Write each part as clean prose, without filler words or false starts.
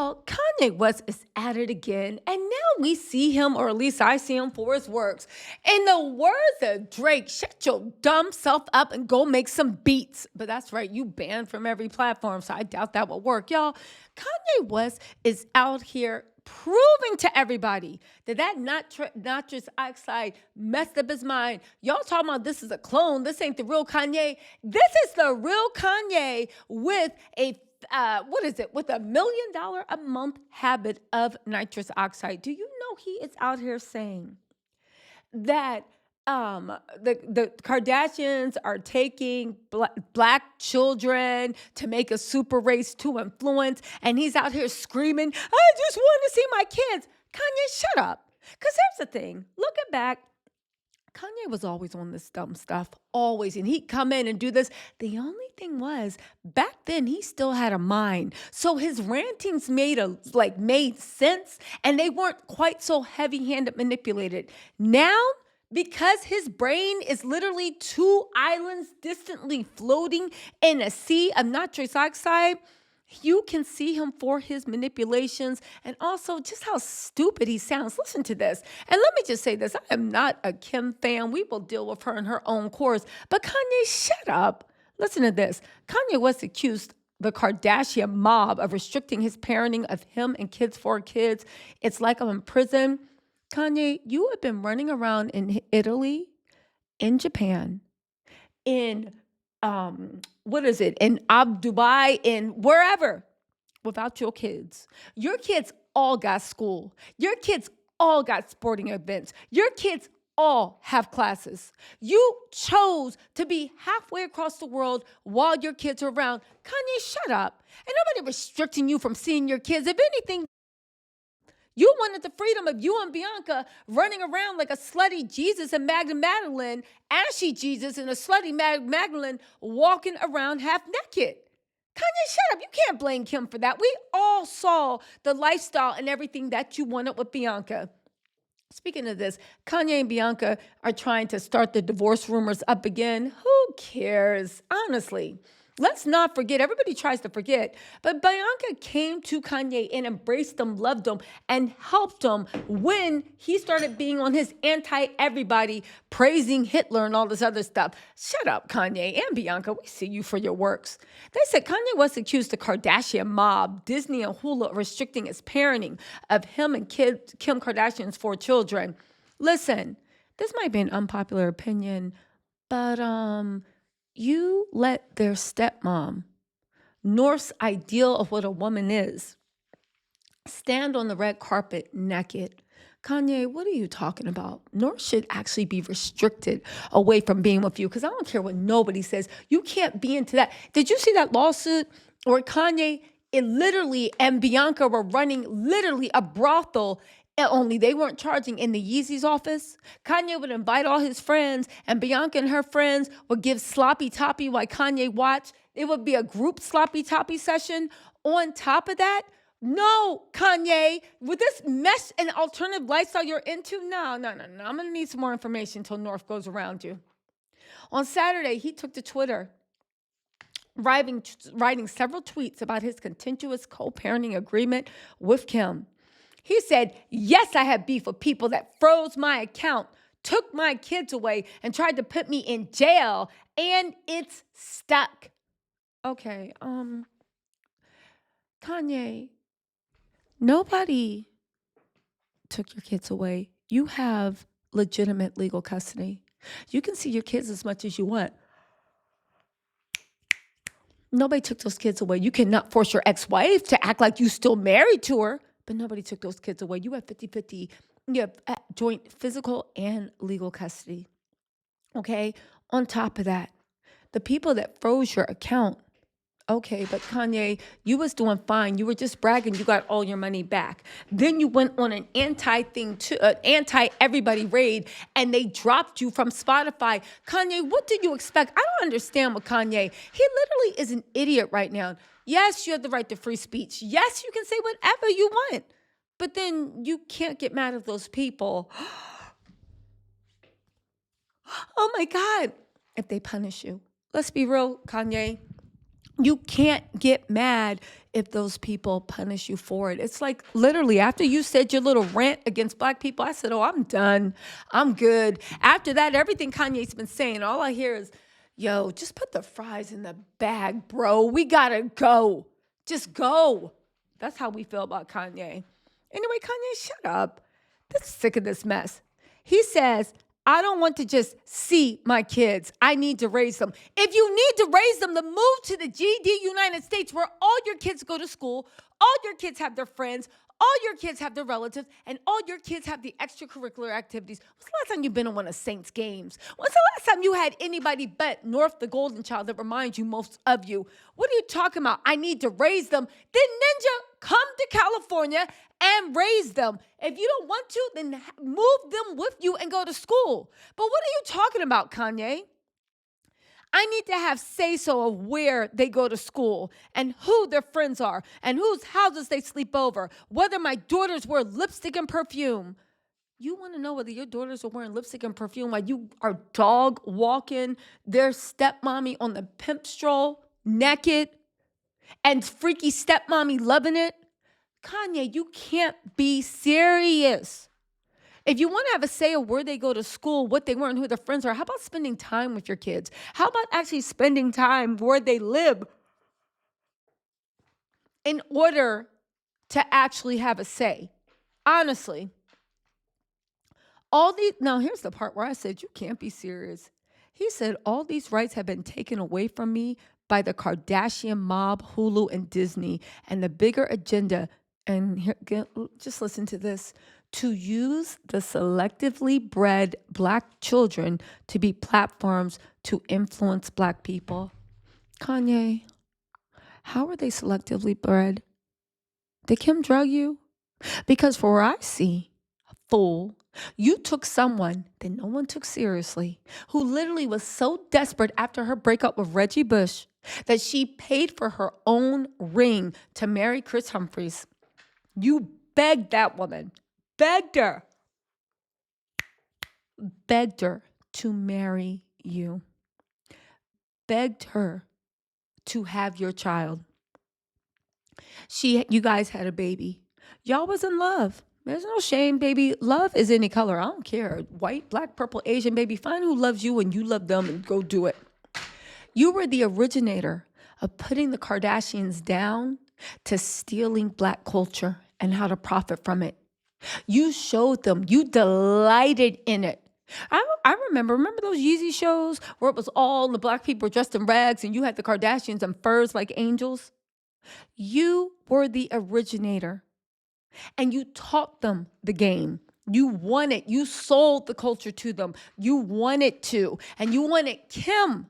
Y'all, Kanye West is at it again, and now we see him, or at least I see him for his works. In the words of Drake, shut your dumb self up and go make some beats. But that's right, you banned from every platform, so I doubt that will work. Y'all, Kanye West is out here proving to everybody that nitrous oxide messed up his mind. Y'all talking about this is a clone. This ain't the real Kanye. This is the real Kanye with a what is it? With $1 million a month habit of nitrous oxide. Do you know he is out here saying that the Kardashians are taking black children to make a super race to influence, and he's out here screaming, "I just want to see my kids." Kanye, shut up. Because here's the thing: looking back, Kanye was always on this dumb stuff, always. And he'd come in and do this. The only thing was, back then, he still had a mind. So his rantings made sense, and they weren't quite so heavy-handed manipulated. Now, because his brain is literally two islands distantly floating in a sea of nitrous oxide, you can see him for his manipulations and also just how stupid he sounds. Listen to this. And let me just say this. I am not a Kim fan. We will deal with her in her own course. But Kanye, shut up. Listen to this. Kanye West accused the Kardashian mob of restricting his parenting of him and kids for kids. It's like I'm in prison. Kanye, you have been running around in Italy, in Japan, in what is it, in Dubai, in wherever, without your kids. Your kids all got school. Your kids all got sporting events. Your kids all have classes. You chose to be halfway across the world while your kids are around. Kanye, shut up. Ain't nobody restricting you from seeing your kids. If anything, you wanted the freedom of you and Bianca running around like a slutty Jesus and Magdalene, ashy Jesus and a slutty Magdalene walking around half naked. Kanye, shut up. You can't blame Kim for that. We all saw the lifestyle and everything that you wanted with Bianca. Speaking of this, Kanye and Bianca are trying to start the divorce rumors up again. Who cares? Honestly. Let's not forget, everybody tries to forget, but Bianca came to Kanye and embraced him, loved him, and helped him when he started being on his anti-everybody, praising Hitler and all this other stuff. Shut up, Kanye and Bianca. We see you for your works. They said Kanye West accused the Kardashian mob, Disney and Hulu, of restricting his parenting of him and Kim Kardashian's 4 children. Listen, this might be an unpopular opinion, but you let their stepmom, North's ideal of what a woman is, stand on the red carpet naked. Kanye, what are you talking about? North should actually be restricted away from being with you, because I don't care what nobody says. You can't be into that. Did you see that lawsuit where Kanye and Bianca were running literally a brothel, only they weren't charging, in the Yeezy's office? Kanye would invite all his friends, and Bianca and her friends would give sloppy toppy while Kanye watched. It would be a group sloppy toppy session. On top of that, no, Kanye, with this mesh and alternative lifestyle you're into, no. I'm going to need some more information until North goes around you. On Saturday, he took to Twitter, writing several tweets about his contentious co-parenting agreement with Kim. He said, "Yes, I have beef with people that froze my account, took my kids away, and tried to put me in jail, and it's stuck." Okay, Kanye, nobody took your kids away. You have legitimate legal custody. You can see your kids as much as you want. Nobody took those kids away. You cannot force your ex-wife to act like you still married to her. But nobody took those kids away. You have 50-50. You have joint physical and legal custody. Okay? On top of that, the people that froze your account, okay, but Kanye, you was doing fine. You were just bragging you got all your money back. Then you went on an anti-everybody raid, and they dropped you from Spotify. Kanye, what did you expect? I don't understand with Kanye. He literally is an idiot right now. Yes, you have the right to free speech. Yes, you can say whatever you want. But then you can't get mad at those people. Oh my God, if they punish you. Let's be real, Kanye. You can't get mad if those people punish you for it. It's like literally after you said your little rant against black people, I said, oh, I'm done. I'm good. After that, everything Kanye's been saying, all I hear is, yo, just put the fries in the bag, bro. We gotta go. Just go. That's how we feel about Kanye. Anyway, Kanye, shut up. I'm sick of this mess. He says, I don't want to just see my kids. I need to raise them. If you need to raise them, then move to the GD United States where all your kids go to school, all your kids have their friends, all your kids have their relatives, and all your kids have the extracurricular activities. When's the last time you've been to one of Saints games? When's the last time you had anybody but North the Golden Child that reminds you most of you? What are you talking about? I need to raise them. Then Ninja, come to California and raise them. If you don't want to, then move them with you and go to school. But what are you talking about, Kanye? I need to have say-so of where they go to school and who their friends are and whose houses they sleep over, whether my daughters wear lipstick and perfume. You want to know whether your daughters are wearing lipstick and perfume while you are dog walking their stepmommy on the pimp stroll, naked, and freaky stepmommy loving it? Kanye, you can't be serious. If you want to have a say of where they go to school, what they wear, and who their friends are, how about spending time with your kids? How about actually spending time where they live in order to actually have a say? Honestly, now here's the part where I said, you can't be serious. He said, all these rights have been taken away from me by the Kardashian mob, Hulu, and Disney, and the bigger agenda. And here, just listen to this. To use the selectively bred black children to be platforms to influence black people. Kanye, how are they selectively bred? Did Kim drug you? Because for what I see, fool, you took someone that no one took seriously, who literally was so desperate after her breakup with Reggie Bush that she paid for her own ring to marry Chris Humphries. You begged that woman. Begged her to marry you, begged her to have your child. You guys had a baby. Y'all was in love. There's no shame, baby. Love is any color. I don't care. White, black, purple, Asian, baby. Find who loves you and you love them and go do it. You were the originator of putting the Kardashians down to stealing black culture and how to profit from it. You showed them. You delighted in it. I remember those Yeezy shows where it was all the black people dressed in rags and you had the Kardashians in furs like angels? You were the originator and you taught them the game. You won it. You sold the culture to them. You wanted to. And you wanted Kim.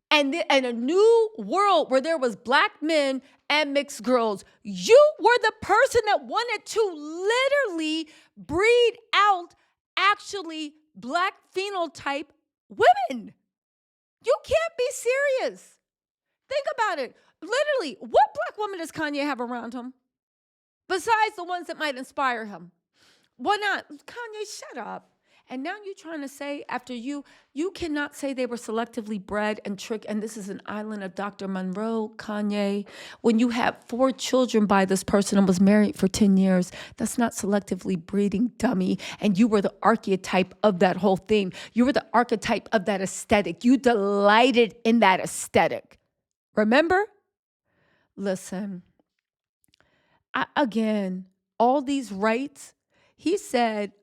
And a new world where there was black men and mixed girls. You were the person that wanted to literally breed out actually black phenotype women. You can't be serious. Think about it. Literally, what black woman does Kanye have around him? Besides the ones that might inspire him. Why not? Kanye, shut up. And now you're trying to say after you cannot say they were selectively bred and tricked, and this is an island of Dr. Monroe, Kanye. When you had 4 children by this person and was married for 10 years, that's not selectively breeding, dummy. And you were the archetype of that whole thing. You were the archetype of that aesthetic. You delighted in that aesthetic. Remember? Listen, again, all these rights, he said,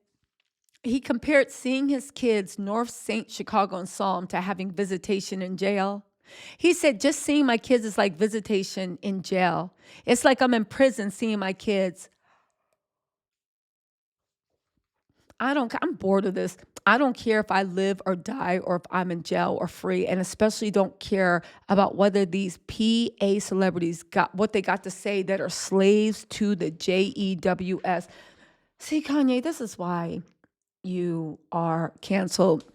he compared seeing his kids North St. Chicago and Psalm to having visitation in jail. He said, just seeing my kids is like visitation in jail. It's like I'm in prison seeing my kids. I'm bored of this. I don't care if I live or die or if I'm in jail or free, and especially don't care about whether these PA celebrities got what they got to say that are slaves to the JEWS. See, Kanye, this is why you are canceled.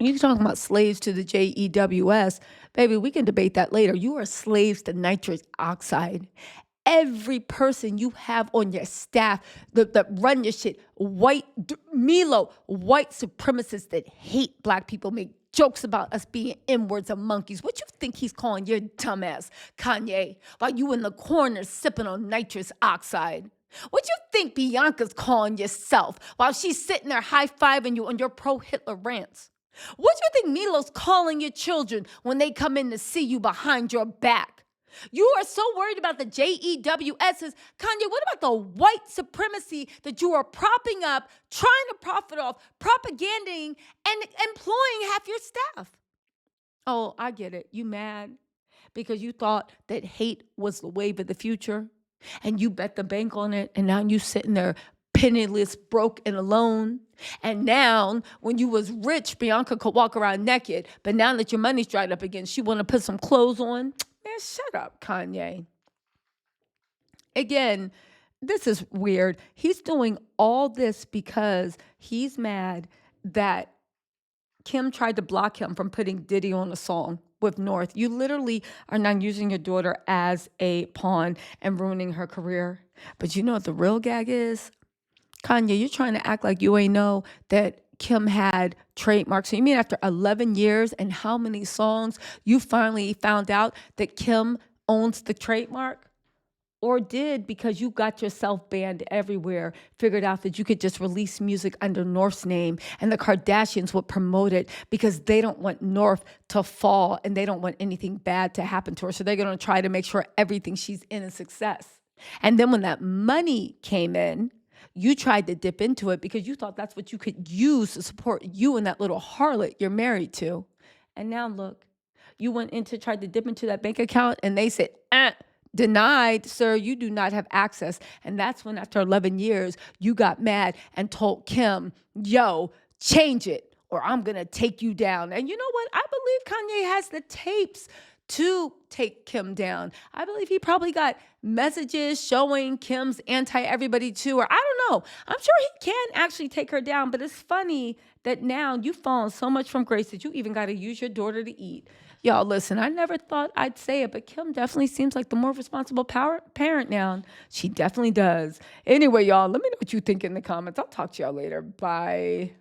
You're talking about slaves to the JEWS. Baby, we can debate that later. You are slaves to nitric oxide. Every person you have on your staff that run your shit, white supremacists that hate black people, make jokes about us being inwards of monkeys. What you think he's calling your dumbass, Kanye, while you in the corner sipping on nitrous oxide? What you think Bianca's calling yourself while she's sitting there high-fiving you on your pro-Hitler rants? What you think Milo's calling your children when they come in to see you behind your back? You are so worried about the JEWSs. Kanye, what about the white supremacy that you are propping up, trying to profit off, propaganding, and employing half your staff? Oh, I get it. You mad because you thought that hate was the wave of the future and you bet the bank on it, and now you sitting there penniless, broke, and alone. And now, when you was rich, Bianca could walk around naked, but now that your money's dried up again, she want to put some clothes on. Man, shut up, Kanye. Again, this is weird. He's doing all this because he's mad that Kim tried to block him from putting Diddy on a song with North. You literally are now using your daughter as a pawn and ruining her career. But you know what the real gag is? Kanye, you're trying to act like you ain't know that Kim had trademarks. So you mean after 11 years and how many songs you finally found out that Kim owns the trademark? Or did, because you got yourself banned everywhere, figured out that you could just release music under North's name and the Kardashians would promote it because they don't want North to fall and they don't want anything bad to happen to her. So they're going to try to make sure everything she's in is success. And then when that money came in, you tried to dip into it because you thought that's what you could use to support you and that little harlot you're married to. And now look, you went into tried to dip into that bank account and they said, denied, sir, you do not have access. And that's when after 11 years, you got mad and told Kim, yo, change it or I'm going to take you down. And you know what? I believe Kanye has the tapes to take Kim down. I believe he probably got messages showing Kim's anti-everybody too, or I don't know. I'm sure he can actually take her down, but it's funny that now you've fallen so much from grace that you even got to use your daughter to eat. Y'all, listen, I never thought I'd say it, but Kim definitely seems like the more responsible parent now. She definitely does. Anyway, y'all, let me know what you think in the comments. I'll talk to y'all later. Bye.